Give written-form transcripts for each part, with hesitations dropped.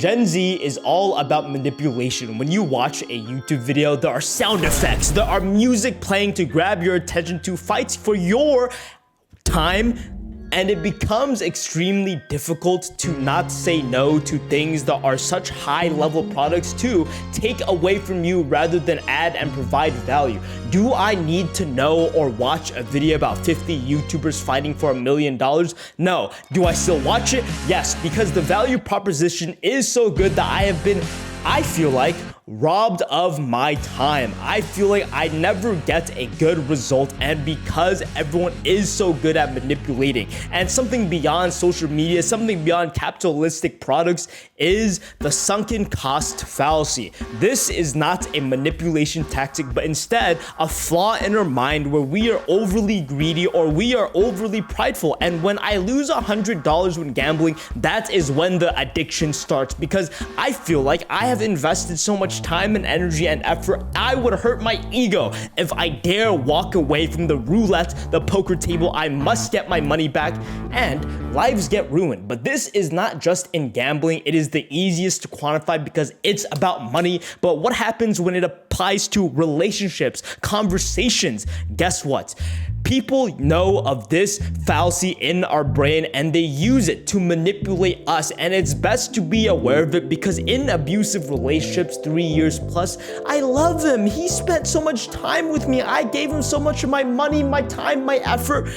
Gen Z is all about manipulation. When you watch a YouTube video, there are sound effects, there are music playing to grab your attention, to fight for your time, and it becomes extremely difficult to not say no to things that are such high-level products to take away from you rather than add and provide value. Do I need to know or watch a video about 50 YouTubers fighting for $1 million? No. Do I still watch it? Yes, because the value proposition is so good that I feel like, robbed of my time. I feel like I never get a good result, and because everyone is so good at manipulating, and something beyond social media, something beyond capitalistic products, is the sunken cost fallacy. This is not a manipulation tactic, but instead a flaw in our mind where we are overly greedy or we are overly prideful, and when I lose $100 when gambling, that is when the addiction starts, because I feel like I have invested so much time and energy and effort. I would hurt my ego if I dare walk away from the roulette, the poker table. I must get my money back, and lives get ruined. But this is not just in gambling. It is the easiest to quantify because it's about money. But what happens when it applies to relationships, conversations? Guess what? People know of this fallacy in our brain and they use it to manipulate us, and it's best to be aware of it because in abusive relationships, 3 years plus, I love him. He spent so much time with me. I gave him so much of my money, my time, my effort.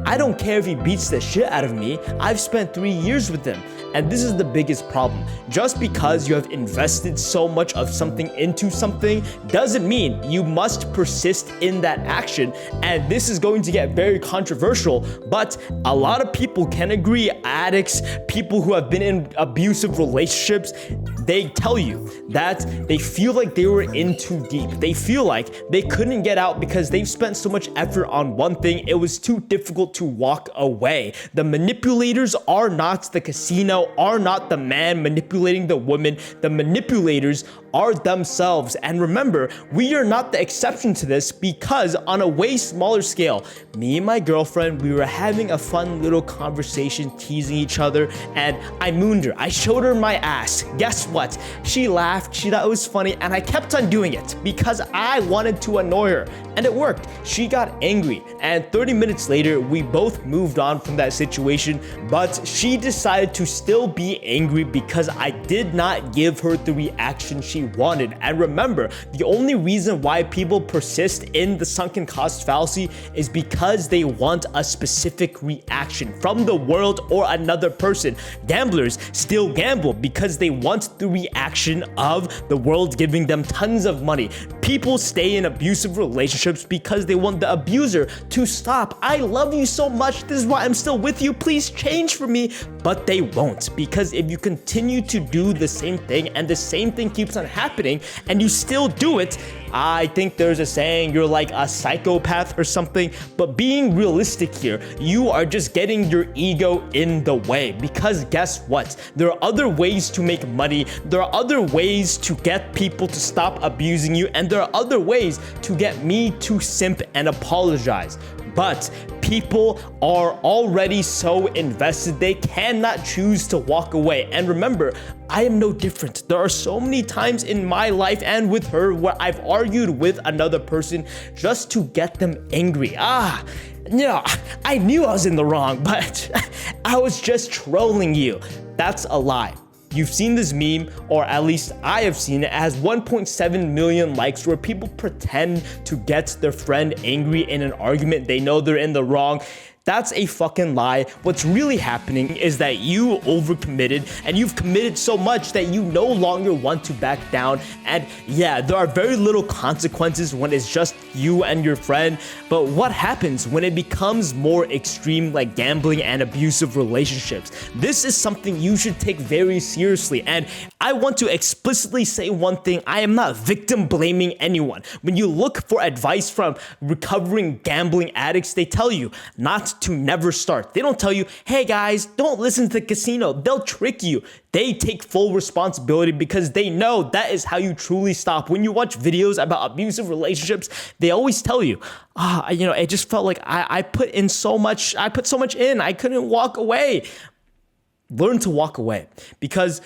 I don't care if he beats the shit out of me. I've spent 3 years with him. And this is the biggest problem. Just because you have invested so much of something into something doesn't mean you must persist in that action. And this is going to get very controversial, but a lot of people can agree. Addicts, people who have been in abusive relationships, they tell you that they feel like they were in too deep. They feel like they couldn't get out because they've spent so much effort on one thing. It was too difficult to walk away. The manipulators are not the casino, are not the man manipulating the woman. The manipulators are themselves. And remember, we are not the exception to this because on a way smaller scale, me and my girlfriend, we were having a fun little conversation, teasing each other, and I mooned her. I showed her my ass. Guess what? She laughed, she thought it was funny, and I kept on doing it because I wanted to annoy her. And it worked. She got angry, and 30 minutes later, we both moved on from that situation, but she decided to still be angry because I did not give her the reaction she wanted. And remember, the only reason why people persist in the sunken cost fallacy is because they want a specific reaction from the world or another person. Gamblers still gamble because they want the reaction of the world giving them tons of money. People stay in abusive relationships because they want the abuser to stop. I love you so much. This is why I'm still with you. Please change for me. But they won't, because if you continue to do the same thing and the same thing keeps on happening and you still do it, I think there's a saying, you're like a psychopath or something. But being realistic here, you are just getting your ego in the way, because guess what? There are other ways to make money. There are other ways to get people to stop abusing you, and there are other ways to get me to simp and apologize. But people are already so invested, they cannot choose to walk away. And remember, I am no different. There are so many times in my life and with her where I've argued with another person just to get them angry. Yeah, I knew I was in the wrong, but I was just trolling you. That's a lie. You've seen this meme, or at least I have seen it. It has 1.7 million likes where people pretend to get their friend angry in an argument. They know they're in the wrong. That's a fucking lie. What's really happening is that you overcommitted and you've committed so much that you no longer want to back down. And yeah, there are very little consequences when it's just you and your friend. But what happens when it becomes more extreme, like gambling and abusive relationships? This is something you should take very seriously. And I want to explicitly say one thing. I am not victim blaming anyone. When you look for advice from recovering gambling addicts, they tell you not to never start. They don't tell you, hey guys, don't listen to the casino. They'll trick you. They take full responsibility because they know that is how you truly stop. When you watch videos about abusive relationships, they always tell you, it just felt like I put so much in. I couldn't walk away. Learn to walk away, because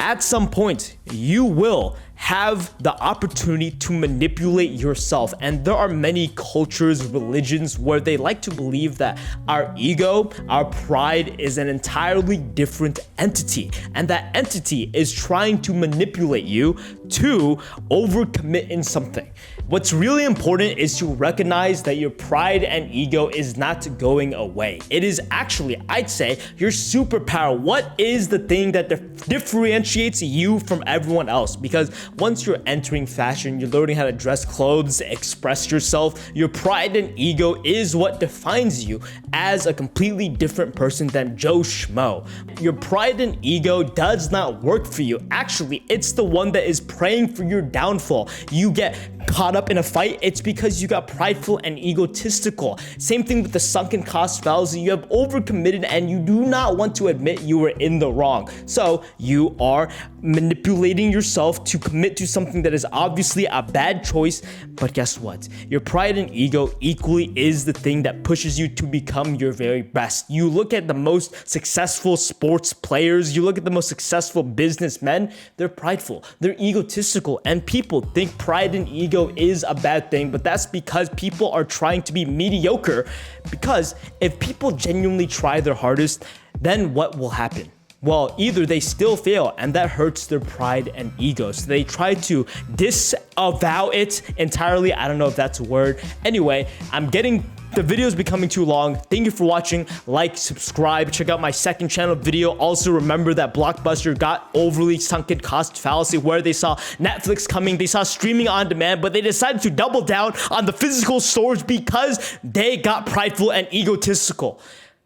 at some point, you will have the opportunity to manipulate yourself. And there are many cultures, religions where they like to believe that our ego, our pride is an entirely different entity. And that entity is trying to manipulate you to overcommit in something. What's really important is to recognize that your pride and ego is not going away. It is actually, I'd say, your superpower. What is the thing that differentiates you from everyone else? Because once you're entering fashion, you're learning how to dress clothes, express yourself, your pride and ego is what defines you as a completely different person than Joe Schmo. Your pride and ego does not work for you. Actually, it's the one that is praying for your downfall. You get caught up in a fight, it's because you got prideful and egotistical. Same thing with the sunken cost fallacy. You have overcommitted and you do not want to admit you were in the wrong. So you are manipulating yourself to commit to something that is obviously a bad choice. But guess what? Your pride and ego equally is the thing that pushes you to become your very best. You look at the most successful sports players, you look at the most successful businessmen, they're prideful, they're egotistical, and people think pride and ego is a bad thing, but that's because people are trying to be mediocre. Because if people genuinely try their hardest, then what will happen? Well, either they still fail and that hurts their pride and ego. So they try to disavow it entirely. I don't know if that's a word. Anyway, the video is becoming too long. Thank you for watching. Like, subscribe, check out my second channel video. Also remember that Blockbuster got overly sunken cost fallacy where they saw Netflix coming, they saw streaming on demand, but they decided to double down on the physical stores because they got prideful and egotistical.